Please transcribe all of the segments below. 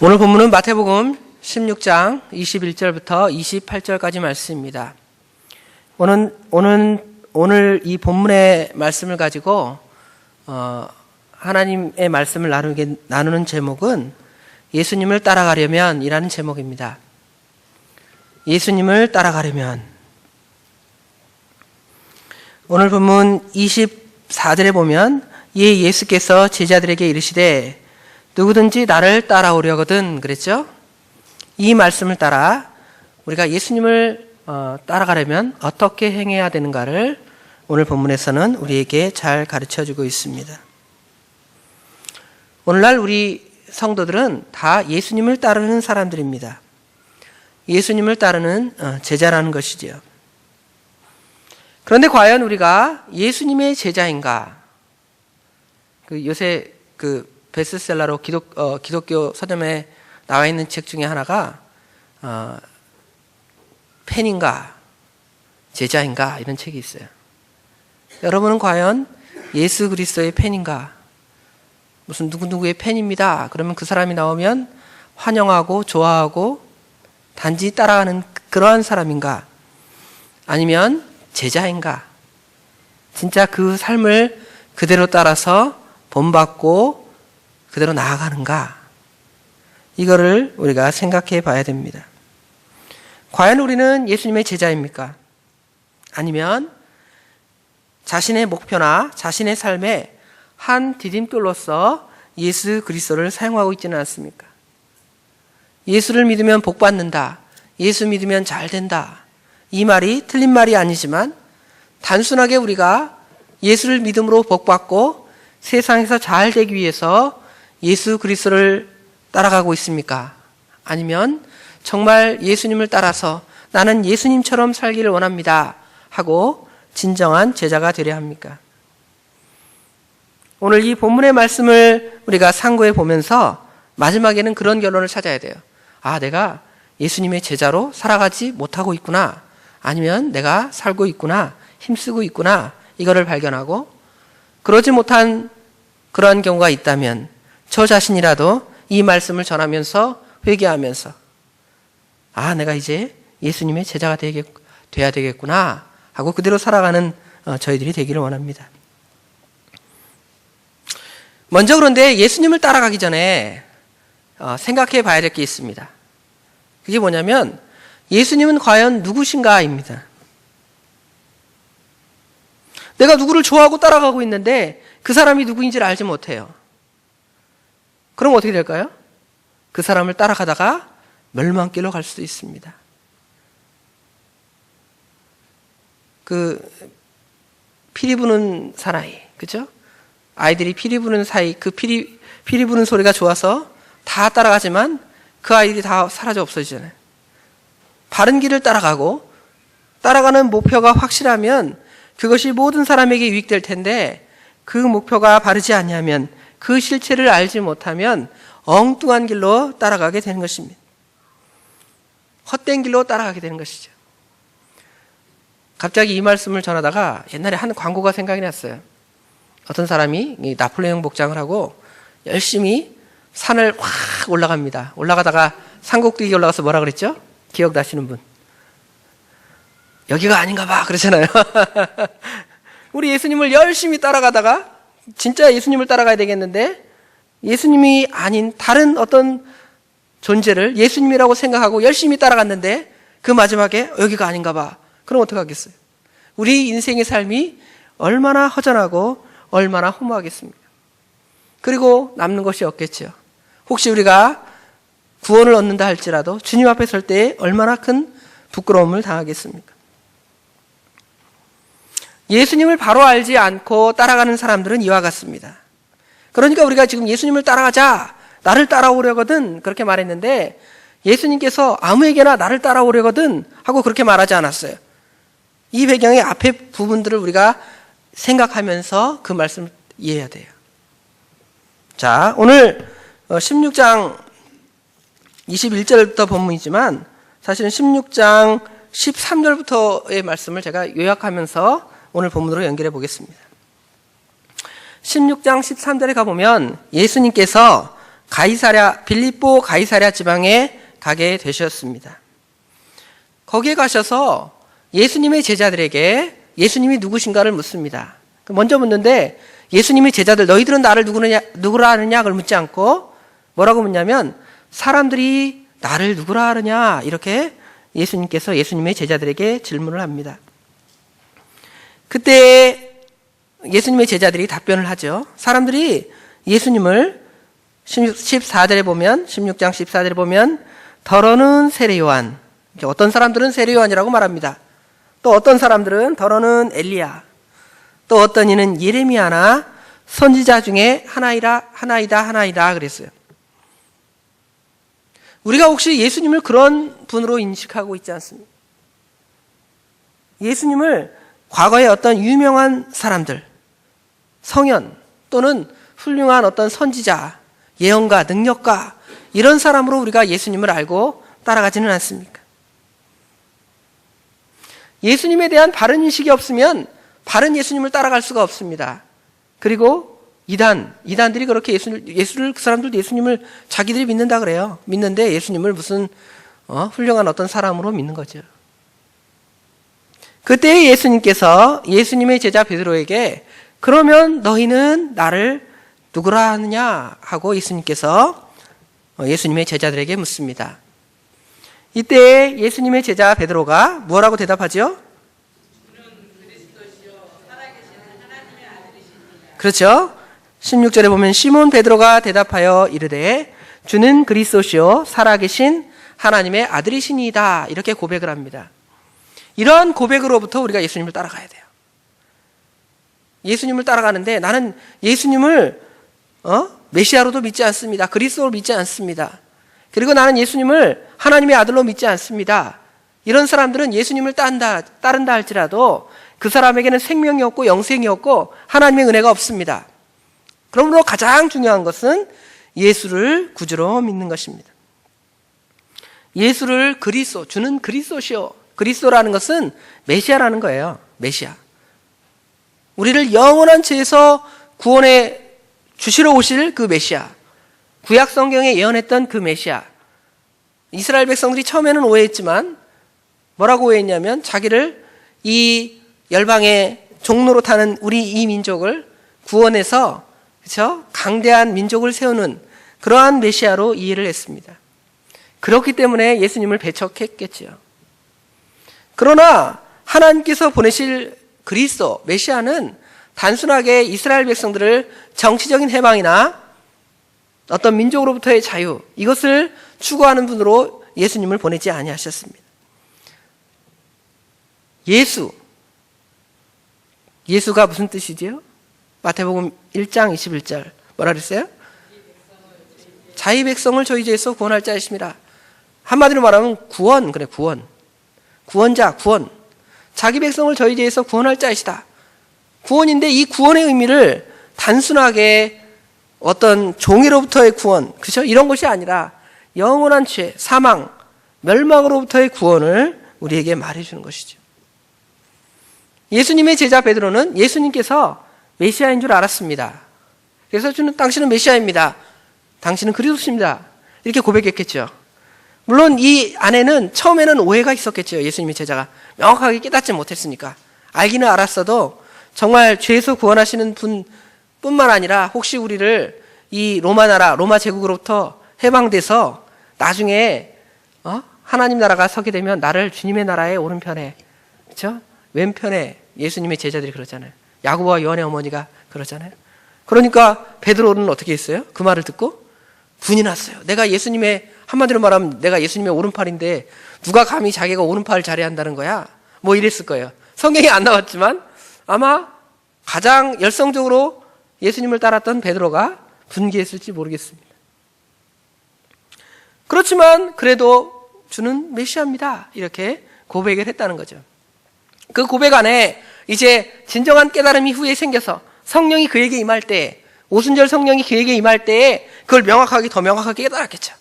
오늘 본문은 마태복음 16장 21절부터 28절까지 말씀입니다. 오늘 이 본문의 말씀을 가지고 하나님의 말씀을 나누는 제목은 예수님을 따라가려면 이라는 제목입니다. 예수님을 따라가려면. 오늘 본문 24절에 보면 예수께서 제자들에게 이르시되 누구든지 나를 따라오려거든 그랬죠? 이 말씀을 따라 우리가 예수님을 따라가려면 어떻게 행해야 되는가를 오늘 본문에서는 우리에게 잘 가르쳐주고 있습니다. 오늘날 우리 성도들은 다 예수님을 따르는 사람들입니다. 예수님을 따르는 제자라는 것이지요. 그런데 과연 우리가 예수님의 제자인가? 요새 베스트셀러로 기독교 서점에 나와 있는 책 중에 하나가 팬인가 제자인가 이런 책이 있어요. 여러분은 과연 예수 그리스도의 팬인가? 무슨 누구누구의 팬입니다. 그러면 그 사람이 나오면 환영하고 좋아하고 단지 따라가는 그러한 사람인가? 아니면 제자인가? 진짜 그 삶을 그대로 따라서 본받고 그대로 나아가는가? 이거를 우리가 생각해 봐야 됩니다. 과연 우리는 예수님의 제자입니까? 아니면 자신의 목표나 자신의 삶에 한 디딤돌로서 예수 그리스도를 사용하고 있지는 않습니까? 예수를 믿으면 복 받는다. 예수 믿으면 잘 된다. 이 말이 틀린 말이 아니지만 단순하게 우리가 예수를 믿음으로 복 받고 세상에서 잘 되기 위해서 예수 그리스도를 따라가고 있습니까? 아니면 정말 예수님을 따라서 나는 예수님처럼 살기를 원합니다 하고 진정한 제자가 되려 합니까? 오늘 이 본문의 말씀을 우리가 상고해 보면서 마지막에는 그런 결론을 찾아야 돼요. 아, 내가 예수님의 제자로 살아가지 못하고 있구나. 아니면 내가 살고 있구나. 힘쓰고 있구나. 이거를 발견하고 그러지 못한 그러한 경우가 있다면 저 자신이라도 이 말씀을 전하면서 회개하면서 아, 내가 이제 예수님의 제자가 돼야 되겠구나 하고 그대로 살아가는 저희들이 되기를 원합니다. 먼저 그런데 예수님을 따라가기 전에 생각해 봐야 될 게 있습니다. 그게 뭐냐면 예수님은 과연 누구신가입니다. 내가 누구를 좋아하고 따라가고 있는데 그 사람이 누구인지를 알지 못해요. 그럼 어떻게 될까요? 그 사람을 따라가다가 멸망길로 갈 수도 있습니다. 피리 부는 사나이, 그죠? 아이들이 피리 부는 사이, 피리 부는 소리가 좋아서 다 따라가지만 그 아이들이 다 사라져 없어지잖아요. 바른 길을 따라가고 따라가는 목표가 확실하면 그것이 모든 사람에게 유익될 텐데 그 목표가 바르지 않냐면 그 실체를 알지 못하면 엉뚱한 길로 따라가게 되는 것입니다. 헛된 길로 따라가게 되는 것이죠. 갑자기 이 말씀을 전하다가 옛날에 한 광고가 생각이 났어요. 어떤 사람이 나폴레옹 복장을 하고 열심히 산을 확 올라갑니다. 올라가다가 산꼭대기에 올라가서 뭐라 그랬죠? 기억나시는 분? 여기가 아닌가 봐 그러잖아요. 우리 예수님을 열심히 따라가다가 진짜 예수님을 따라가야 되겠는데 예수님이 아닌 다른 어떤 존재를 예수님이라고 생각하고 열심히 따라갔는데 그 마지막에 여기가 아닌가 봐. 그럼 어떡하겠어요? 우리 인생의 삶이 얼마나 허전하고 얼마나 허무하겠습니까? 그리고 남는 것이 없겠죠. 혹시 우리가 구원을 얻는다 할지라도 주님 앞에 설 때 얼마나 큰 부끄러움을 당하겠습니까? 예수님을 바로 알지 않고 따라가는 사람들은 이와 같습니다. 그러니까 우리가 지금 예수님을 따라가자, 나를 따라오려거든 그렇게 말했는데 예수님께서 아무에게나 나를 따라오려거든 하고 그렇게 말하지 않았어요. 이 배경의 앞에 부분들을 우리가 생각하면서 그 말씀을 이해해야 돼요. 자, 오늘 16장 21절부터 본문이지만 사실은 16장 13절부터의 말씀을 제가 요약하면서 오늘 본문으로 연결해 보겠습니다. 16장 13절에 가보면 예수님께서 빌립보 가이사랴 지방에 가게 되셨습니다. 거기에 가셔서 예수님의 제자들에게 예수님이 누구신가를 묻습니다. 먼저 묻는데 예수님의 제자들 너희들은 나를 누구라 하느냐 그걸 묻지 않고 뭐라고 묻냐면 사람들이 나를 누구라 하느냐 이렇게 예수님께서 예수님의 제자들에게 질문을 합니다. 그때 예수님의 제자들이 답변을 하죠. 사람들이 예수님을 14절에 보면 16장 14절에 보면 더러는 세례요한, 어떤 사람들은 세례요한이라고 말합니다. 또 어떤 사람들은 더러는 엘리야, 또 어떤 이는 예레미야나 선지자 중에 하나이다 그랬어요. 우리가 혹시 예수님을 그런 분으로 인식하고 있지 않습니까? 예수님을 과거에 어떤 유명한 사람들, 성현 또는 훌륭한 어떤 선지자, 예언가, 능력가 이런 사람으로 우리가 예수님을 알고 따라가지는 않습니까? 예수님에 대한 바른 인식이 없으면 바른 예수님을 따라갈 수가 없습니다. 그리고 이단들이 그렇게 그 사람들도 예수님을 자기들이 믿는다 그래요. 믿는데 예수님을 무슨 훌륭한 어떤 사람으로 믿는 거죠. 그때 예수님께서 예수님의 제자 베드로에게 그러면 너희는 나를 누구라 하느냐 하고 예수님께서 예수님의 제자들에게 묻습니다. 이때 예수님의 제자 베드로가 뭐라고 대답하죠? 그렇죠. 16절에 보면 시몬 베드로가 대답하여 이르되 주는 그리스도시요 살아계신 하나님의 아들이시니이다 이렇게 고백을 합니다. 이러한 고백으로부터 우리가 예수님을 따라가야 돼요. 예수님을 따라가는데 나는 예수님을 메시아로도 믿지 않습니다. 그리스도로 믿지 않습니다. 그리고 나는 예수님을 하나님의 아들로 믿지 않습니다. 이런 사람들은 예수님을 따른다 할지라도 그 사람에게는 생명이 없고 영생이 없고 하나님의 은혜가 없습니다. 그러므로 가장 중요한 것은 예수를 구주로 믿는 것입니다. 예수를 주는 그리스도시요. 그리스도라는 것은 메시아라는 거예요. 메시아. 우리를 영원한 죄에서 구원해 주시러 오실 그 메시아. 구약 성경에 예언했던 그 메시아. 이스라엘 백성들이 처음에는 오해했지만 뭐라고 오해했냐면 자기를 이 열방의 종로로 타는 우리 이 민족을 구원해서 그렇죠? 강대한 민족을 세우는 그러한 메시아로 이해를 했습니다. 그렇기 때문에 예수님을 배척했겠지요. 그러나 하나님께서 보내실 그리스도 메시아는 단순하게 이스라엘 백성들을 정치적인 해방이나 어떤 민족으로부터의 자유 이것을 추구하는 분으로 예수님을 보내지 아니하셨습니다. 예수가 무슨 뜻이지요? 마태복음 1장 21절 뭐라 그랬어요? 자기 백성을 저희 죄에서 구원할 자이십니다. 한마디로 말하면 구원. 구원자, 구원. 자기 백성을 저희 죄에서 구원할 자이시다. 구원인데 이 구원의 의미를 단순하게 어떤 종이로부터의 구원, 그렇죠? 이런 것이 아니라 영원한 죄, 사망, 멸망으로부터의 구원을 우리에게 말해주는 것이죠. 예수님의 제자 베드로는 예수님께서 메시아인 줄 알았습니다. 그래서 당신은 메시아입니다. 당신은 그리스도십니다. 이렇게 고백했겠죠. 물론 이 안에는 처음에는 오해가 있었겠죠. 예수님의 제자가 명확하게 깨닫지 못했으니까. 알기는 알았어도 정말 죄에서 구원하시는 분뿐만 아니라 혹시 우리를 이 로마 제국으로부터 해방돼서 나중에 하나님 나라가 서게 되면 나를 주님의 나라의 오른편에, 그렇죠? 왼편에 예수님의 제자들이 그러잖아요. 야고보와 요한의 어머니가 그러잖아요. 그러니까 베드로는 어떻게 했어요? 그 말을 듣고 분이 났어요. 한마디로 말하면 내가 예수님의 오른팔인데 누가 감히 자기가 오른팔을 자리한다는 거야? 뭐 이랬을 거예요. 성경에 안 나왔지만 아마 가장 열성적으로 예수님을 따랐던 베드로가 분개했을지 모르겠습니다. 그렇지만 그래도 주는 메시아입니다. 이렇게 고백을 했다는 거죠. 그 고백 안에 이제 진정한 깨달음이 후에 생겨서 성령이 그에게 임할 때, 오순절 성령이 그에게 임할 때에 그걸 더 명확하게 깨달았겠죠.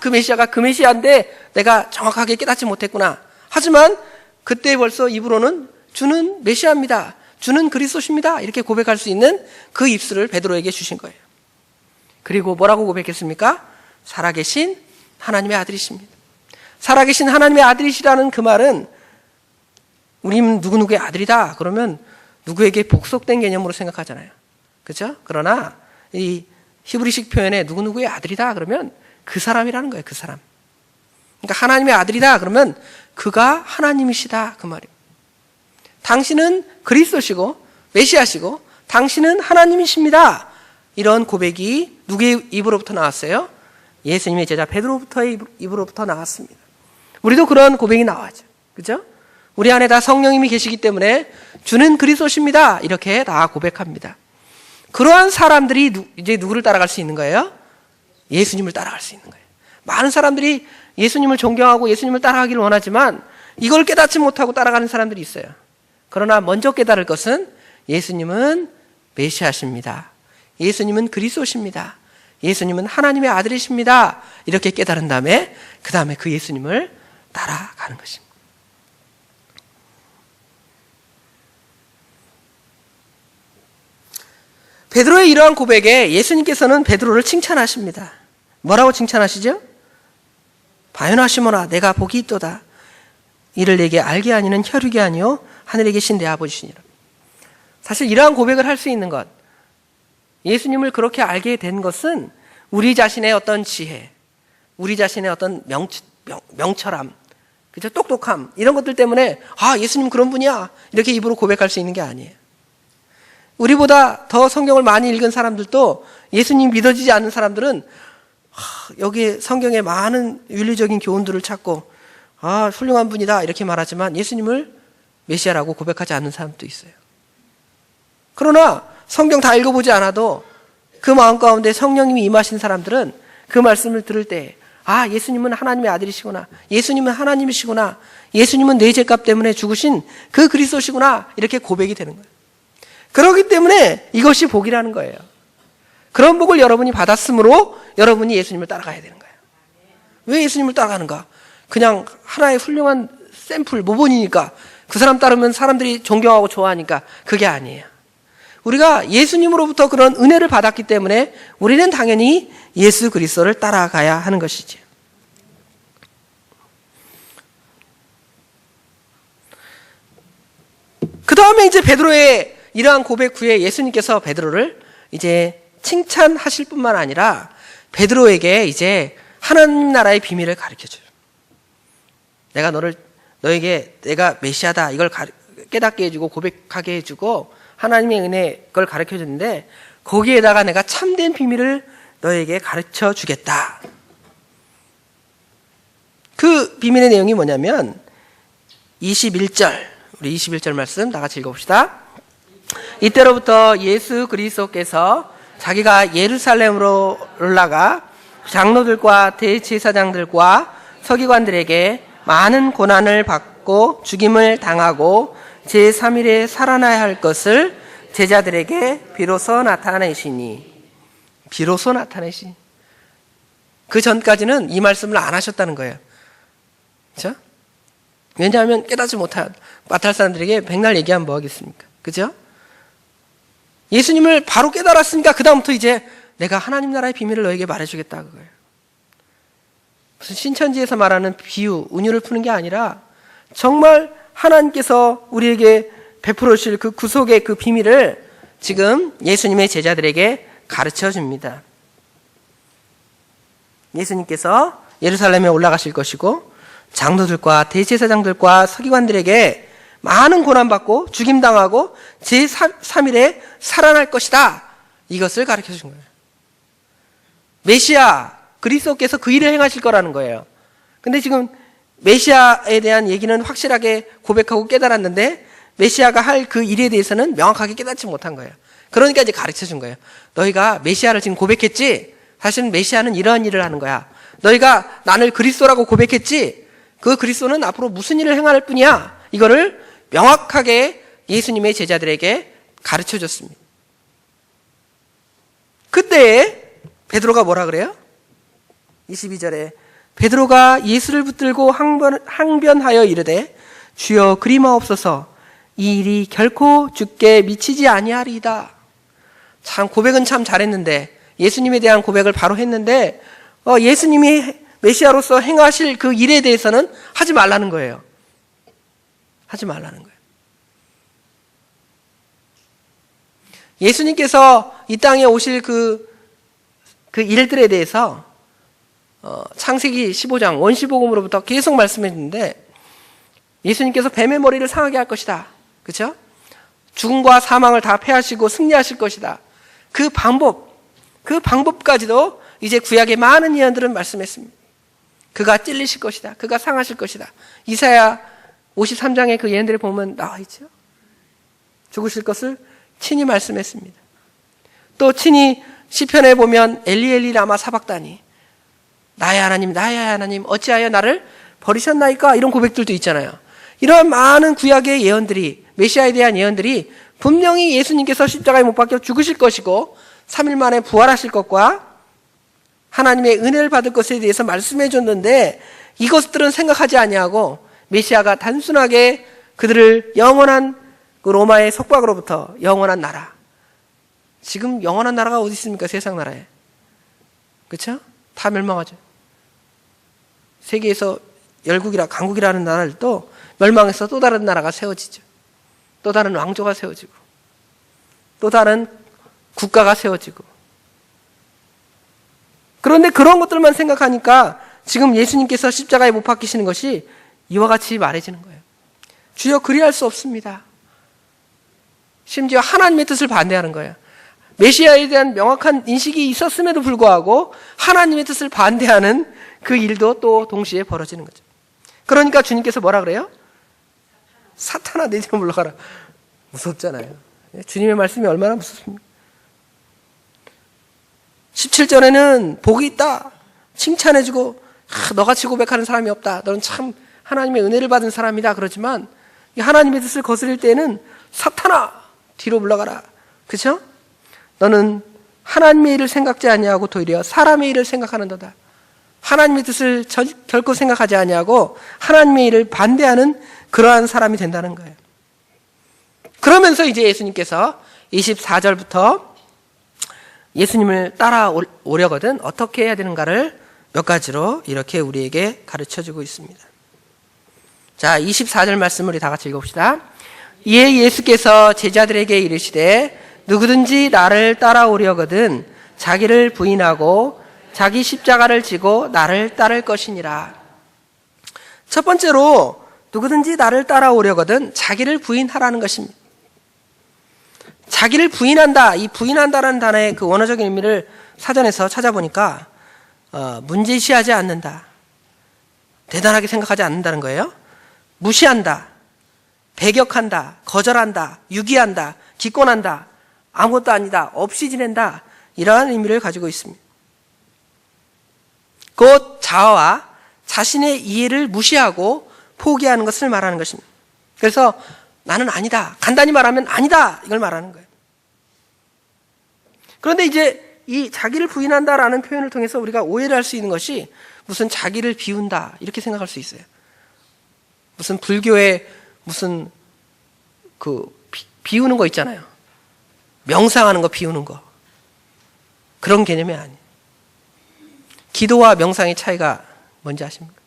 그 메시아가 그 메시아인데 내가 정확하게 깨닫지 못했구나. 하지만 그때 벌써 입으로는 주는 메시아입니다. 주는 그리스도십니다. 이렇게 고백할 수 있는 그 입술을 베드로에게 주신 거예요. 그리고 뭐라고 고백했습니까? 살아계신 하나님의 아들이십니다. 살아계신 하나님의 아들이시라는 그 말은 우리는 누구누구의 아들이다 그러면 누구에게 복속된 개념으로 생각하잖아요. 그렇죠? 그러나 이 히브리식 표현에 누구누구의 아들이다 그러면 그 사람이라는 거예요. 그 사람. 그러니까 하나님의 아들이다 그러면 그가 하나님이시다 그 말이에요. 당신은 그리스도시고 메시아시고 당신은 하나님이십니다. 이런 고백이 누구의 입으로부터 나왔어요? 예수님의 제자 베드로부터의 입으로부터 나왔습니다. 우리도 그런 고백이 나와죠. 그죠? 우리 안에 다 성령님이 계시기 때문에 주는 그리스도십니다. 이렇게 다 고백합니다. 그러한 사람들이 이제 누구를 따라갈 수 있는 거예요? 예수님을 따라갈 수 있는 거예요. 많은 사람들이 예수님을 존경하고 예수님을 따라가기를 원하지만 이걸 깨닫지 못하고 따라가는 사람들이 있어요. 그러나 먼저 깨달을 것은 예수님은 메시아십니다. 예수님은 그리스도십니다. 예수님은 하나님의 아들이십니다. 이렇게 깨달은 다음에 그 다음에 그 예수님을 따라가는 것입니다. 베드로의 이러한 고백에 예수님께서는 베드로를 칭찬하십니다. 뭐라고 칭찬하시죠? 바요나 시몬아 내가 복이 있도다. 이를 내게 알게 하니는 혈육이 아니요 하늘에 계신 내 아버지시니라. 사실 이러한 고백을 할 수 있는 것, 예수님을 그렇게 알게 된 것은 우리 자신의 어떤 지혜, 우리 자신의 어떤 명철함, 그죠? 똑똑함 이런 것들 때문에 아 예수님 그런 분이야 이렇게 입으로 고백할 수 있는 게 아니에요. 우리보다 더 성경을 많이 읽은 사람들도 예수님 믿어지지 않는 사람들은 여기 성경에 많은 윤리적인 교훈들을 찾고 아 훌륭한 분이다 이렇게 말하지만 예수님을 메시아라고 고백하지 않는 사람도 있어요. 그러나 성경 다 읽어보지 않아도 그 마음 가운데 성령님이 임하신 사람들은 그 말씀을 들을 때 아 예수님은 하나님의 아들이시구나, 예수님은 하나님이시구나, 예수님은 내 죄값 때문에 죽으신 그 그리스도시구나 이렇게 고백이 되는 거예요. 그렇기 때문에 이것이 복이라는 거예요. 그런 복을 여러분이 받았으므로 여러분이 예수님을 따라가야 되는 거예요. 왜 예수님을 따라가는가? 그냥 하나의 훌륭한 샘플 모본이니까 그 사람 따르면 사람들이 존경하고 좋아하니까 그게 아니에요. 우리가 예수님으로부터 그런 은혜를 받았기 때문에 우리는 당연히 예수 그리스도를 따라가야 하는 것이지. 그 다음에 이제 베드로의 이러한 고백 후에 예수님께서 베드로를 이제 칭찬하실 뿐만 아니라 베드로에게 이제 하나님 나라의 비밀을 가르쳐줘요. 내가 너에게 내가 메시아다 이걸 깨닫게 해주고 고백하게 해주고 하나님의 은혜 그걸 가르쳐줬는데 거기에다가 내가 참된 비밀을 너에게 가르쳐 주겠다. 그 비밀의 내용이 뭐냐면 21절 우리 21절 말씀 다 같이 읽어봅시다. 이때로부터 예수 그리스도께서 자기가 예루살렘으로 올라가 장로들과 대제사장들과 서기관들에게 많은 고난을 받고 죽임을 당하고 제3일에 살아나야 할 것을 제자들에게 비로소 나타내시니 그 전까지는 이 말씀을 안 하셨다는 거예요. 그렇죠? 왜냐하면 깨닫지 못할 사람들에게 백날 얘기하면 뭐 하겠습니까? 그죠? 예수님을 바로 깨달았으니까 그 다음부터 이제 내가 하나님 나라의 비밀을 너에게 말해주겠다 그거예요. 무슨 신천지에서 말하는 비유, 은유를 푸는 게 아니라 정말 하나님께서 우리에게 베풀어 주실 그 구속의 그 비밀을 지금 예수님의 제자들에게 가르쳐 줍니다. 예수님께서 예루살렘에 올라가실 것이고 장로들과 대제사장들과 서기관들에게 많은 고난받고 죽임당하고 제3일에 살아날 것이다. 이것을 가르쳐 준 거예요. 메시아 그리스도께서 그 일을 행하실 거라는 거예요. 근데 지금 메시아에 대한 얘기는 확실하게 고백하고 깨달았는데 메시아가 할 그 일에 대해서는 명확하게 깨닫지 못한 거예요. 그러니까 이제 가르쳐 준 거예요. 너희가 메시아를 지금 고백했지? 사실은 메시아는 이러한 일을 하는 거야. 너희가 나를 그리스도라고 고백했지? 그 그리스도는 앞으로 무슨 일을 행할 뿐이야. 이거를 명확하게 예수님의 제자들에게 가르쳐 줬습니다. 그때 베드로가 뭐라 그래요? 22절에 베드로가 예수를 붙들고 항변하여 이르되 주여 그리마옵소서 이 일이 결코 주께 미치지 아니하리이다. 참 고백은 참 잘했는데 예수님에 대한 고백을 바로 했는데 예수님이 메시아로서 행하실 그 일에 대해서는 하지 말라는 거예요. 하지 말라는 거예요. 예수님께서 이 땅에 오실 그 일들에 대해서 창세기 15장 원시복음으로부터 계속 말씀해 주는데 예수님께서 뱀의 머리를 상하게 할 것이다. 그렇죠? 죽음과 사망을 다 패하시고 승리하실 것이다. 그 방법까지도 이제 구약의 많은 예언들은 말씀했습니다. 그가 찔리실 것이다. 그가 상하실 것이다. 이사야 53장의 그 예언들을 보면 나와 있죠. 죽으실 것을 친히 말씀했습니다. 또 친히 시편에 보면 엘리 라마 사박다니, 나의 하나님 어찌하여 나를 버리셨나이까, 이런 고백들도 있잖아요. 이런 많은 구약의 예언들이, 메시아에 대한 예언들이 분명히 예수님께서 십자가에 못 박혀 죽으실 것이고 3일 만에 부활하실 것과 하나님의 은혜를 받을 것에 대해서 말씀해 줬는데 이것들은 생각하지 아니하고 메시아가 단순하게 그들을 영원한 그 로마의 속박으로부터 영원한 나라, 지금 영원한 나라가 어디 있습니까? 세상 나라에. 그렇죠? 다 멸망하죠. 세계에서 열국이라 강국이라는 나라들도 멸망해서 또 다른 나라가 세워지죠. 또 다른 왕조가 세워지고 또 다른 국가가 세워지고. 그런데 그런 것들만 생각하니까 지금 예수님께서 십자가에 못 박히시는 것이 이와 같이 말해지는 거예요. 주여 그리할 수 없습니다. 심지어 하나님의 뜻을 반대하는 거예요. 메시아에 대한 명확한 인식이 있었음에도 불구하고 하나님의 뜻을 반대하는 그 일도 또 동시에 벌어지는 거죠. 그러니까 주님께서 뭐라 그래요? 사탄아 내 뒤로 물러가라. 무섭잖아요. 주님의 말씀이 얼마나 무섭습니까? 17절에는 복이 있다. 칭찬해주고 너같이 고백하는 사람이 없다. 너는 참 하나님의 은혜를 받은 사람이다. 그러지만 하나님의 뜻을 거스릴 때는 사탄아 뒤로 물러가라. 그렇죠? 너는 하나님의 일을 생각지 아니하고 도리어 사람의 일을 생각하는도다. 하나님의 뜻을 결코 생각하지 아니하고 하나님의 일을 반대하는 그러한 사람이 된다는 거예요. 그러면서 이제 예수님께서 24절부터 예수님을 따라오려거든 어떻게 해야 되는가를 몇 가지로 이렇게 우리에게 가르쳐주고 있습니다. 자, 24절 말씀을 우리 다 같이 읽어봅시다. 이에 예수께서 제자들에게 이르시되 누구든지 나를 따라오려거든 자기를 부인하고 자기 십자가를 지고 나를 따를 것이니라. 첫 번째로 누구든지 나를 따라오려거든 자기를 부인하라는 것입니다. 자기를 부인한다. 이 부인한다라는 단어의 그 원어적인 의미를 사전에서 찾아보니까 문제시하지 않는다. 대단하게 생각하지 않는다는 거예요. 무시한다. 배격한다. 거절한다. 유기한다. 기권한다. 아무것도 아니다. 없이 지낸다. 이러한 의미를 가지고 있습니다. 곧 자아와 자신의 이해를 무시하고 포기하는 것을 말하는 것입니다. 그래서 나는 아니다. 간단히 말하면 아니다. 이걸 말하는 거예요. 그런데 이제 이 자기를 부인한다라는 표현을 통해서 우리가 오해를 할 수 있는 것이 무슨 자기를 비운다 이렇게 생각할 수 있어요. 무슨 불교에 무슨 그 비우는 거 있잖아요. 명상하는 거 비우는 거. 그런 개념이 아니에요. 기도와 명상의 차이가 뭔지 아십니까?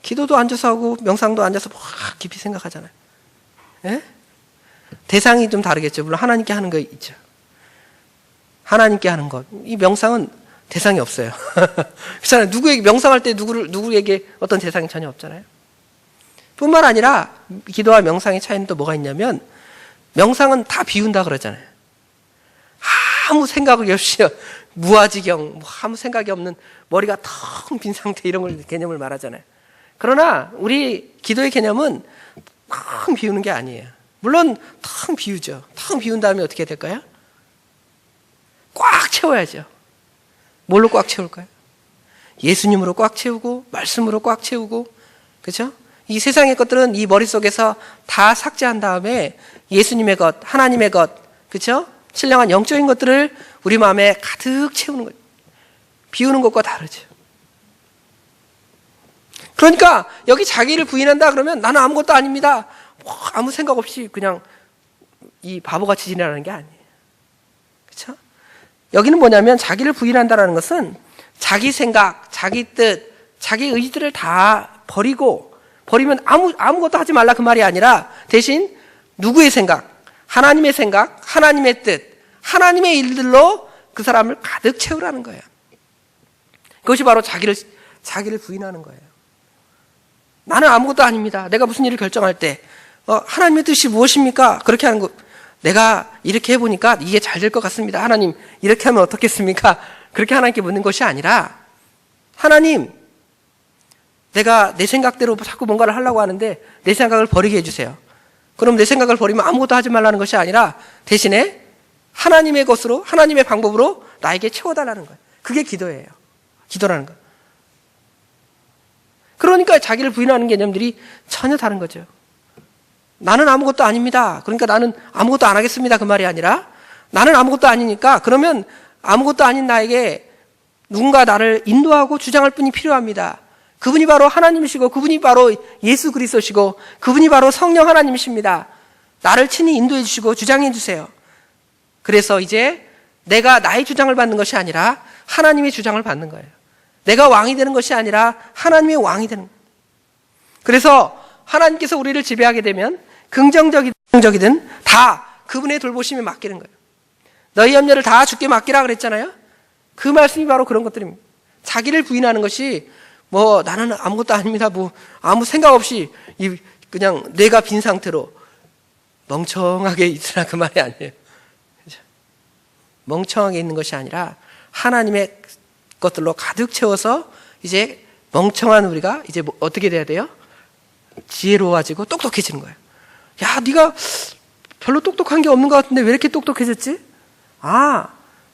기도도 앉아서 하고 명상도 앉아서 막 깊이 생각하잖아요. 예? 대상이 좀 다르겠죠. 물론 하나님께 하는 거 있죠. 하나님께 하는 것. 이 명상은 대상이 없어요. 그렇잖아요. 누구에게 명상할 때 누구에게 어떤 대상이 전혀 없잖아요. 뿐만 아니라 기도와 명상의 차이는 또 뭐가 있냐면 명상은 다 비운다 그러잖아요. 아무 생각이 없이 무아지경, 아무 생각이 없는 머리가 텅 빈 상태 이런 걸 개념을 말하잖아요. 그러나 우리 기도의 개념은 텅 비우는 게 아니에요. 물론 텅 비우죠. 텅 비운 다음에 어떻게 될까요? 꽉 채워야죠. 뭘로 꽉 채울까요? 예수님으로 꽉 채우고 말씀으로 꽉 채우고, 그렇죠? 이 세상의 것들은 이 머릿속에서 다 삭제한 다음에 예수님의 것, 하나님의 것, 그렇죠? 신령한 영적인 것들을 우리 마음에 가득 채우는 거예요. 비우는 것과 다르죠. 그러니까 여기 자기를 부인한다 그러면 나는 아무것도 아닙니다. 아무 생각 없이 그냥 이 바보같이 지내라는 게 아니에요. 그렇죠? 여기는 뭐냐면 자기를 부인한다는 것은 자기 생각, 자기 뜻, 자기 의지들을 다 버리면 아무것도 하지 말라 그 말이 아니라 대신 누구의 생각, 하나님의 뜻, 하나님의 일들로 그 사람을 가득 채우라는 거예요. 그것이 바로 자기를 부인하는 거예요. 나는 아무것도 아닙니다. 내가 무슨 일을 결정할 때 하나님의 뜻이 무엇입니까? 그렇게 하는 거. 내가 이렇게 해보니까 이게 잘 될 것 같습니다. 하나님 이렇게 하면 어떻겠습니까? 그렇게 하나님께 묻는 것이 아니라 하나님, 내가 내 생각대로 자꾸 뭔가를 하려고 하는데 내 생각을 버리게 해주세요. 그럼 내 생각을 버리면 아무것도 하지 말라는 것이 아니라 대신에 하나님의 것으로, 하나님의 방법으로 나에게 채워달라는 거예요. 그게 기도예요. 기도라는 거. 그러니까 자기를 부인하는 개념들이 전혀 다른 거죠. 나는 아무것도 아닙니다. 그러니까 나는 아무것도 안 하겠습니다. 그 말이 아니라 나는 아무것도 아니니까 그러면 아무것도 아닌 나에게 누군가 나를 인도하고 주장할 분이 필요합니다. 그분이 바로 하나님이시고 그분이 바로 예수 그리스도시고 그분이 바로 성령 하나님이십니다. 나를 친히 인도해 주시고 주장해 주세요. 그래서 이제 내가 나의 주장을 받는 것이 아니라 하나님의 주장을 받는 거예요. 내가 왕이 되는 것이 아니라 하나님의 왕이 되는 거예요. 그래서 하나님께서 우리를 지배하게 되면 긍정적이든 부정적이든 다 그분의 돌보심에 맡기는 거예요. 너희 염려를 다 주께 맡기라 그랬잖아요. 그 말씀이 바로 그런 것들입니다. 자기를 부인하는 것이 나는 아무것도 아닙니다. 아무 생각 없이 그냥 뇌가 빈 상태로 멍청하게 있으라 그 말이 아니에요. 그렇죠? 멍청하게 있는 것이 아니라 하나님의 것들로 가득 채워서 이제 멍청한 우리가 이제 어떻게 돼야 돼요? 지혜로워지고 똑똑해지는 거예요. 야, 네가 별로 똑똑한 게 없는 것 같은데 왜 이렇게 똑똑해졌지?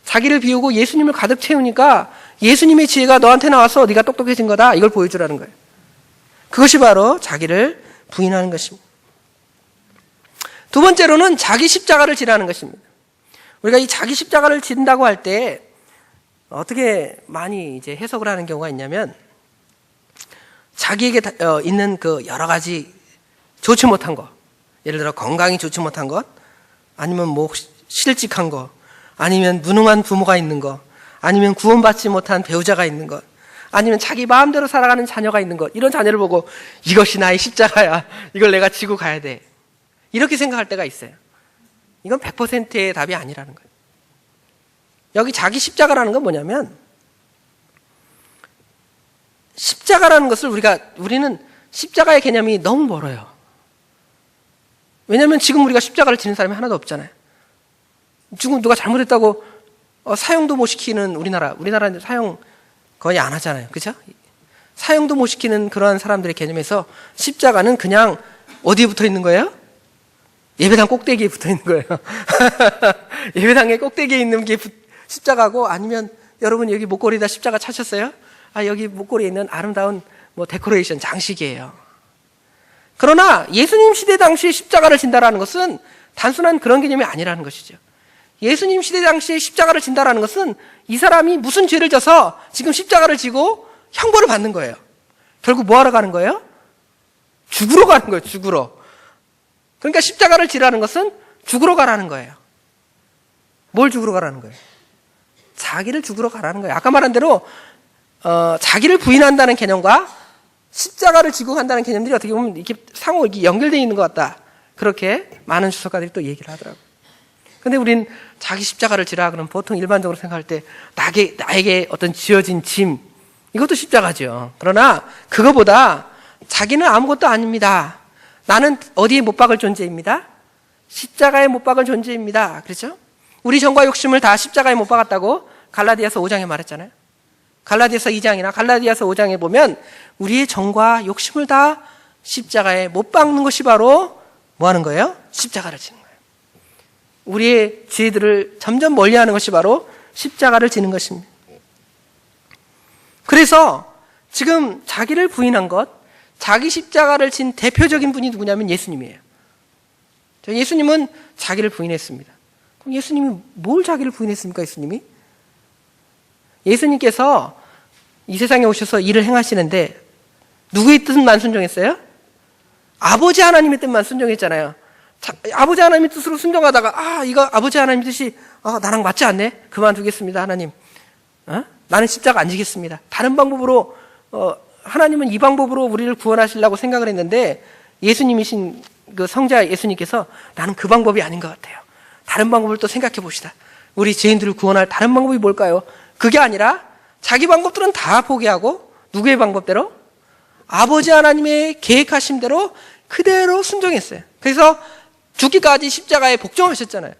자기를 비우고 예수님을 가득 채우니까 예수님의 지혜가 너한테 나와서 네가 똑똑해진 거다. 이걸 보여주라는 거예요. 그것이 바로 자기를 부인하는 것입니다. 두 번째로는 자기 십자가를 지라는 것입니다. 우리가 이 자기 십자가를 진다고 할 때 어떻게 많이 이제 해석을 하는 경우가 있냐면 자기에게 있는 그 여러 가지 좋지 못한 것, 예를 들어 건강이 좋지 못한 것, 아니면 실직한 것, 아니면 무능한 부모가 있는 것, 아니면 구원받지 못한 배우자가 있는 것, 아니면 자기 마음대로 살아가는 자녀가 있는 것, 이런 자녀를 보고 이것이 나의 십자가야, 이걸 내가 지고 가야 돼, 이렇게 생각할 때가 있어요. 이건 100%의 답이 아니라는 거예요. 여기 자기 십자가라는 건 뭐냐면 십자가라는 것을 우리는 십자가의 개념이 너무 멀어요. 왜냐하면 지금 우리가 십자가를 지는 사람이 하나도 없잖아요. 지금 누가 잘못했다고 사형도 못 시키는 우리나라는 사형 거의 안 하잖아요. 그렇죠? 사형도 못 시키는 그러한 사람들의 개념에서 십자가는 그냥 어디에 붙어 있는 거예요? 예배당 꼭대기에 붙어 있는 거예요. 예배당의 꼭대기에 있는 게 십자가고, 아니면 여러분 여기 목걸이에다 십자가 차셨어요? 여기 목걸이에 있는 아름다운 데코레이션, 장식이에요. 그러나 예수님 시대 당시에 십자가를 진다라는 것은 단순한 그런 개념이 아니라는 것이죠. 예수님 시대 당시에 십자가를 진다라는 것은 이 사람이 무슨 죄를 져서 지금 십자가를 지고 형벌을 받는 거예요. 결국 뭐 하러 가는 거예요? 죽으러 가는 거예요. 죽으러. 그러니까 십자가를 지라는 것은 죽으러 가라는 거예요. 뭘 죽으러 가라는 거예요? 자기를 죽으러 가라는 거예요. 아까 말한 대로 자기를 부인한다는 개념과 십자가를 지고 간다는 개념들이 어떻게 보면 이렇게 상호 이렇게 연결되어 있는 것 같다. 그렇게 많은 주석가들이 또 얘기를 하더라고요. 근데 우린 자기 십자가를 지라 그러면 보통 일반적으로 생각할 때 나에게 어떤 지어진 짐, 이것도 십자가죠. 그러나 그거보다 자기는 아무것도 아닙니다. 나는 어디에 못 박을 존재입니다. 십자가에 못 박을 존재입니다. 그렇죠? 우리 정과 욕심을 다 십자가에 못 박았다고 갈라디아서 5장에 말했잖아요. 갈라디아서 2장이나 갈라디아서 5장에 보면 우리의 정과 욕심을 다 십자가에 못 박는 것이 바로 뭐 하는 거예요? 십자가를 지는 거예요. 우리의 죄들을 점점 멀리하는 것이 바로 십자가를 지는 것입니다. 그래서 지금 자기를 부인한 것, 자기 십자가를 진 대표적인 분이 누구냐면 예수님이에요. 예수님은 자기를 부인했습니다. 그럼 예수님이 뭘 자기를 부인했습니까? 예수님께서 이 세상에 오셔서 일을 행하시는데 누구의 뜻만 순종했어요? 아버지 하나님의 뜻만 순종했잖아요. 아버지 하나님의 뜻으로 순종하다가 이거 아버지 하나님의 뜻이 나랑 맞지 않네? 그만두겠습니다, 하나님. 나는 십자가 안 지겠습니다. 다른 방법으로, 하나님은 이 방법으로 우리를 구원하시려고 생각을 했는데, 예수님이신 그 성자 예수님께서 나는 그 방법이 아닌 것 같아요. 다른 방법을 또 생각해 봅시다. 우리 죄인들을 구원할 다른 방법이 뭘까요? 그게 아니라 자기 방법들은 다 포기하고 누구의 방법대로? 아버지 하나님의 계획하신 대로 그대로 순종했어요. 그래서 죽기까지 십자가에 복종하셨잖아요.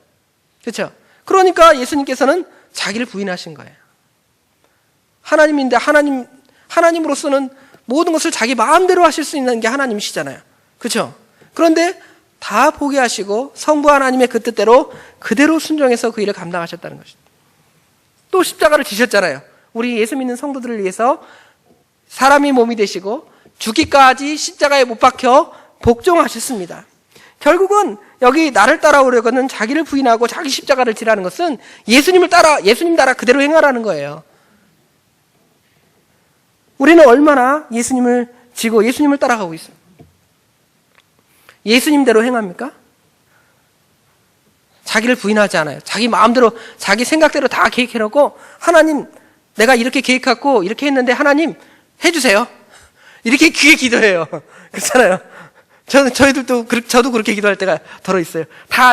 그렇죠? 그러니까 예수님께서는 자기를 부인하신 거예요. 하나님인데 하나님으로서는 모든 것을 자기 마음대로 하실 수 있는 게 하나님이시잖아요. 그렇죠? 그런데 다 포기하시고 성부 하나님의 그 뜻대로 그대로 순종해서 그 일을 감당하셨다는 것입니다. 또 십자가를 지셨잖아요. 우리 예수 믿는 성도들을 위해서 사람이 몸이 되시고 죽기까지 십자가에 못 박혀 복종하셨습니다. 결국은 여기 나를 따라오려고는 자기를 부인하고 자기 십자가를 지라는 것은 예수님 따라 그대로 행하라는 거예요. 우리는 얼마나 예수님을 지고 예수님을 따라가고 있어요. 예수님대로 행합니까? 자기를 부인하지 않아요. 자기 마음대로 자기 생각대로 다 계획해놓고 하나님 내가 이렇게 계획하고 이렇게 했는데 하나님 해주세요. 이렇게 그게 기도해요. 그렇잖아요. 저도 그렇게 기도할 때가 덜어 있어요.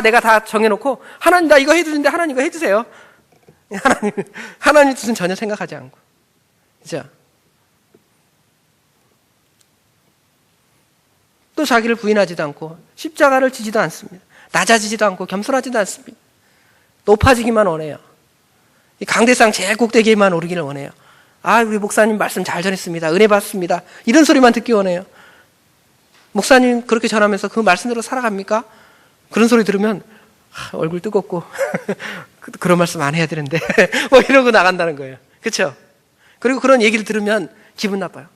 내가 다 정해놓고 하나님 나 이거 해주는데 하나님 이거 해주세요. 하나님 뜻은 전혀 생각하지 않고. 그죠? 또 자기를 부인하지도 않고 십자가를 지지도 않습니다. 낮아지지도 않고 겸손하지도 않습니다. 높아지기만 원해요. 이 강대상 제일 꼭대기에만 오르기를 원해요. 우리 목사님 말씀 잘 전했습니다. 은혜 받습니다. 이런 소리만 듣기 원해요. 목사님 그렇게 전하면서 그 말씀대로 살아갑니까? 그런 소리 들으면 얼굴 뜨겁고 그런 말씀 안 해야 되는데 뭐 이러고 나간다는 거예요. 그렇죠? 그리고 그런 얘기를 들으면 기분 나빠요.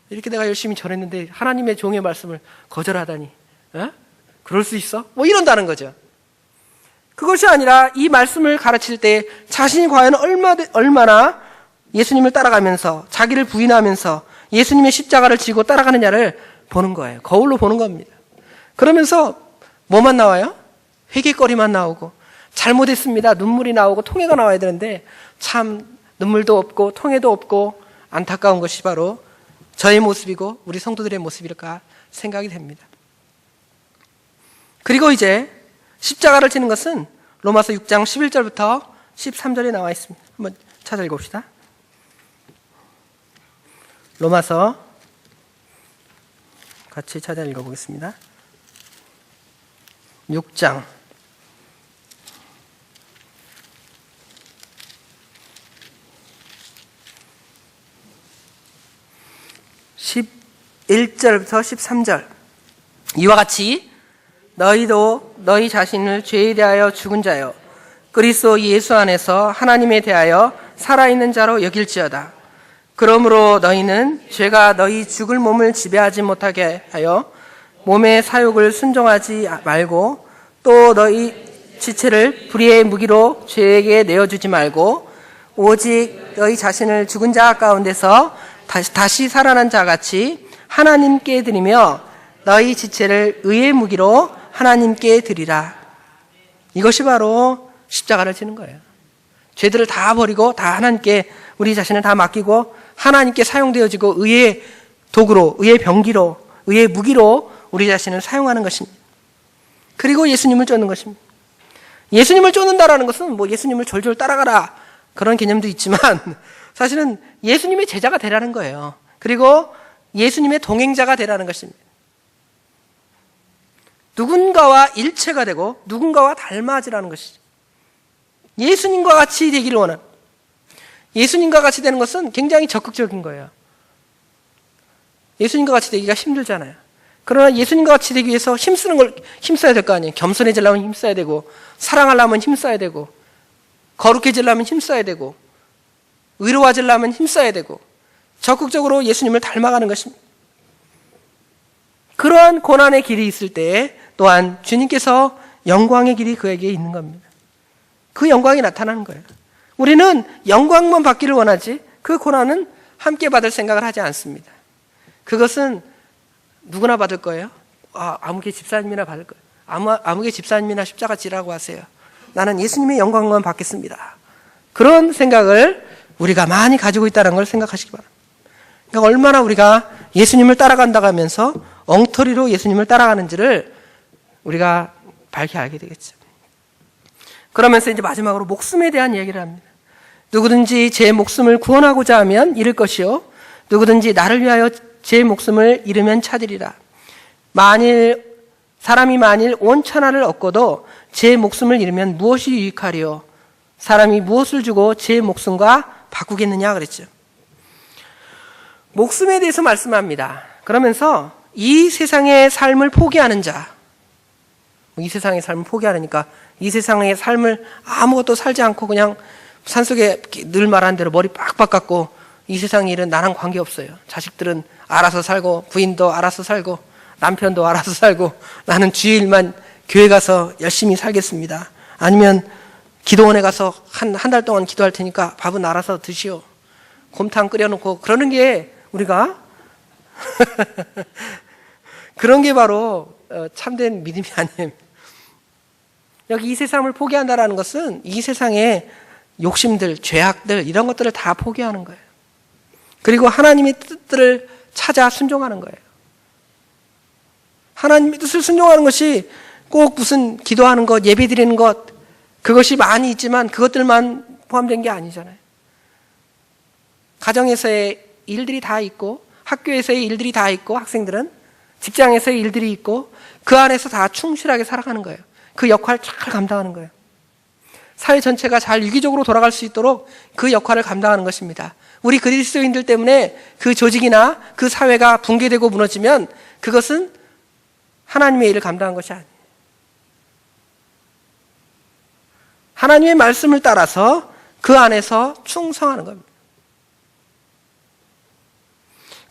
이렇게 내가 열심히 전했는데 하나님의 종의 말씀을 거절하다니 그럴 수 있어? 뭐 이런다는 거죠. 그것이 아니라 이 말씀을 가르칠 때 자신이 과연 얼마나 예수님을 따라가면서 자기를 부인하면서 예수님의 십자가를 지고 따라가느냐를 보는 거예요. 거울로 보는 겁니다. 그러면서 뭐만 나와요? 회개거리만 나오고 잘못했습니다. 눈물이 나오고 통해가 나와야 되는데 참 눈물도 없고 통해도 없고 안타까운 것이 바로 저의 모습이고 우리 성도들의 모습일까 생각이 됩니다. 그리고 이제 십자가를 지는 것은 로마서 6장 11절부터 13절에 나와 있습니다. 한번 찾아 읽읍시다. 로마서 같이 찾아 읽어보겠습니다. 6장 11절부터 13절 이와 같이 너희도 너희 자신을 죄에 대하여 죽은 자요 그리스도 예수 안에서 하나님에 대하여 살아있는 자로 여길지어다. 그러므로 너희는 죄가 너희 죽을 몸을 지배하지 못하게 하여 몸의 사욕을 순종하지 말고 또 너희 지체를 불의의 무기로 죄에게 내어주지 말고 오직 너희 자신을 죽은 자 가운데서 다시 살아난 자같이 하나님께 드리며 너희 지체를 의의 무기로 하나님께 드리라. 이것이 바로 십자가를 지는 거예요. 죄들을 다 버리고 다 하나님께 우리 자신을 다 맡기고 하나님께 사용되어지고 의의 도구로, 의의 병기로, 의의 무기로 우리 자신을 사용하는 것입니다. 그리고 예수님을 쫓는 것입니다. 예수님을 쫓는다라는 것은 뭐 예수님을 졸졸 따라가라 그런 개념도 있지만 사실은 예수님의 제자가 되라는 거예요. 그리고 예수님의 동행자가 되라는 것입니다. 누군가와 일체가 되고 누군가와 닮아지라는 것이죠. 예수님과 같이 되기를 원하는, 예수님과 같이 되는 것은 굉장히 적극적인 거예요. 예수님과 같이 되기가 힘들잖아요. 그러나 예수님과 같이 되기 위해서 힘써야 될 거 아니에요. 겸손해지려면 힘써야 되고, 사랑하려면 힘써야 되고, 거룩해지려면 힘써야 되고, 의로워지려면 힘써야 되고, 적극적으로 예수님을 닮아가는 것입니다. 그러한 고난의 길이 있을 때 또한 주님께서 영광의 길이 그에게 있는 겁니다. 그 영광이 나타나는 거예요. 우리는 영광만 받기를 원하지 그 고난은 함께 받을 생각을 하지 않습니다. 그것은 누구나 받을 거예요. 아무개 집사님이나 받을 거예요. 아무개 집사님이나 십자가 지라고 하세요. 나는 예수님의 영광만 받겠습니다. 그런 생각을 우리가 많이 가지고 있다는 걸 생각하시기 바랍니다. 그러니까 얼마나 우리가 예수님을 따라간다고 하면서 엉터리로 예수님을 따라가는지를 우리가 밝히 알게 되겠죠. 그러면서 이제 마지막으로 목숨에 대한 얘기를 합니다. 누구든지 제 목숨을 구원하고자 하면 잃을 것이요 누구든지 나를 위하여 제 목숨을 잃으면 찾으리라. 사람이 만일 온 천하를 얻고도 제 목숨을 잃으면 무엇이 유익하리요? 사람이 무엇을 주고 제 목숨과 바꾸겠느냐 그랬죠. 목숨에 대해서 말씀합니다. 그러면서 이 세상의 삶을 포기하는 자, 이 세상의 삶을 포기하려니까 이 세상의 삶을 아무것도 살지 않고 그냥 산속에 늘 말한 대로 머리 빡빡 깎고 이 세상 일은 나랑 관계없어요. 자식들은 알아서 살고 부인도 알아서 살고 남편도 알아서 살고 나는 주일만 교회 가서 열심히 살겠습니다. 아니면 기도원에 가서 한 달 동안 기도할 테니까 밥은 알아서 드시오. 곰탕 끓여놓고 그러는 게 우리가 그런 게 바로 참된 믿음이 아니에요. 여기 이 세상을 포기한다라는 것은 이 세상의 욕심들, 죄악들 이런 것들을 다 포기하는 거예요. 그리고 하나님의 뜻들을 찾아 순종하는 거예요. 하나님의 뜻을 순종하는 것이 꼭 무슨 기도하는 것, 예배 드리는 것 그것이 많이 있지만 그것들만 포함된 게 아니잖아요. 가정에서의 일들이 다 있고 학교에서의 일들이 다 있고 학생들은 직장에서의 일들이 있고 그 안에서 다 충실하게 살아가는 거예요. 그 역할을 잘 감당하는 거예요. 사회 전체가 잘 유기적으로 돌아갈 수 있도록 그 역할을 감당하는 것입니다. 우리 그리스도인들 때문에 그 조직이나 그 사회가 붕괴되고 무너지면 그것은 하나님의 일을 감당한 것이 아니에요. 하나님의 말씀을 따라서 그 안에서 충성하는 겁니다.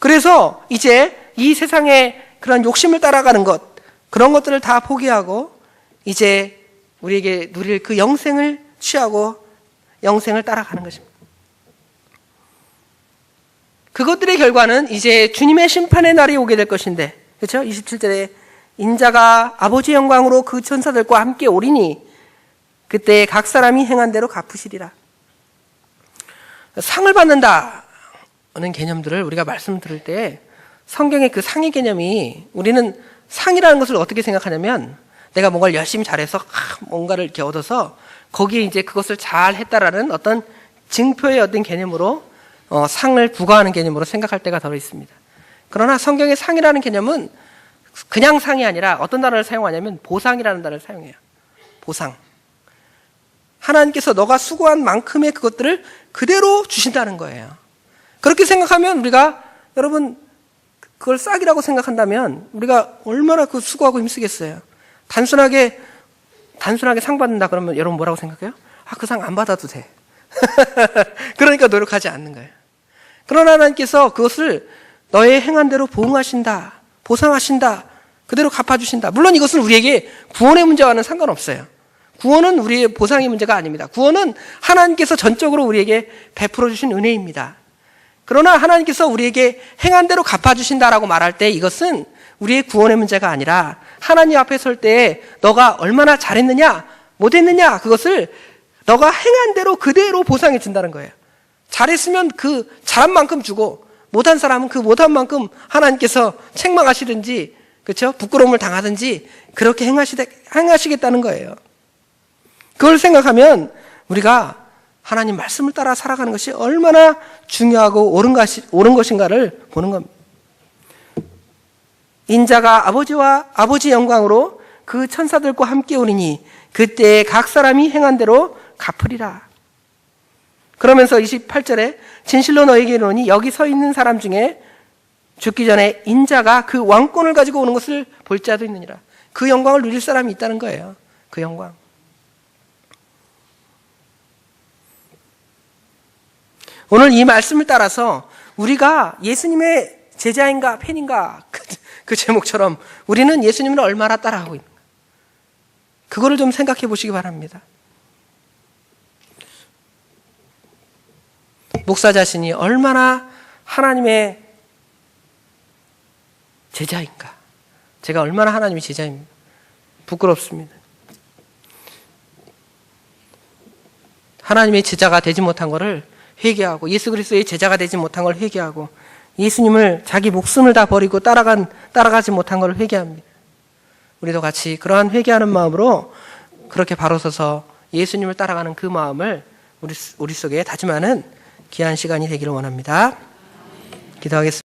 그래서 이제 이 세상의 그런 욕심을 따라가는 것, 그런 것들을 다 포기하고 이제 우리에게 누릴 그 영생을 취하고 영생을 따라가는 것입니다. 그것들의 결과는 이제 주님의 심판의 날이 오게 될 것인데, 그렇죠? 27절에 인자가 아버지 영광으로 그 천사들과 함께 오리니 그때 각 사람이 행한 대로 갚으시리라. 상을 받는다는 개념들을 우리가 말씀 들을 때 성경의 그 상의 개념이 우리는 상이라는 것을 어떻게 생각하냐면 내가 뭔가를 열심히 잘해서 뭔가를 이렇게 얻어서 거기에 이제 그것을 잘 했다라는 어떤 증표의 어떤 개념으로 상을 부과하는 개념으로 생각할 때가 더 있습니다. 그러나 성경의 상이라는 개념은 그냥 상이 아니라 어떤 단어를 사용하냐면 보상이라는 단어를 사용해요. 보상. 하나님께서 너가 수고한 만큼의 그것들을 그대로 주신다는 거예요. 그렇게 생각하면 우리가 여러분 그걸 싹이라고 생각한다면 우리가 얼마나 그 수고하고 힘쓰겠어요. 단순하게 상 받는다 그러면 여러분 뭐라고 생각해요? 그 상 안 받아도 돼. 그러니까 노력하지 않는 거예요. 그러나 하나님께서 그것을 너의 행한 대로 보응하신다, 보상하신다, 그대로 갚아주신다. 물론 이것은 우리에게 구원의 문제와는 상관없어요. 구원은 우리의 보상의 문제가 아닙니다. 구원은 하나님께서 전적으로 우리에게 베풀어 주신 은혜입니다. 그러나 하나님께서 우리에게 행한 대로 갚아주신다라고 말할 때 이것은 우리의 구원의 문제가 아니라 하나님 앞에 설 때 너가 얼마나 잘했느냐 못했느냐 그것을 너가 행한 대로 그대로 보상해 준다는 거예요. 잘했으면 그 잘한 만큼 주고 못한 사람은 그 못한 만큼 하나님께서 책망하시든지 그렇죠? 부끄러움을 당하든지 그렇게 행하시겠다는 거예요. 그걸 생각하면 우리가 하나님 말씀을 따라 살아가는 것이 얼마나 중요하고 옳은 것인가를 보는 겁니다. 인자가 아버지 영광으로 그 천사들과 함께 오리니 그때 각 사람이 행한 대로 갚으리라. 그러면서 28절에 진실로 너에게 이르노니 여기 서 있는 사람 중에 죽기 전에 인자가 그 왕권을 가지고 오는 것을 볼 자도 있느니라. 그 영광을 누릴 사람이 있다는 거예요. 그 영광. 오늘 이 말씀을 따라서 우리가 예수님의 제자인가 팬인가 그 제목처럼 우리는 예수님을 얼마나 따라가고 있는가. 그거를 좀 생각해 보시기 바랍니다. 목사 자신이 얼마나 하나님의 제자인가. 제가 얼마나 하나님의 제자입니다. 부끄럽습니다. 하나님의 제자가 되지 못한 것을 회개하고 예수 그리스도의 제자가 되지 못한 걸 회개하고 예수님을 자기 목숨을 다 버리고 따라가지 못한 걸 회개합니다. 우리도 같이 그러한 회개하는 마음으로 그렇게 바로 서서 예수님을 따라가는 그 마음을 우리 속에 다짐하는 귀한 시간이 되기를 원합니다. 기도하겠습니다.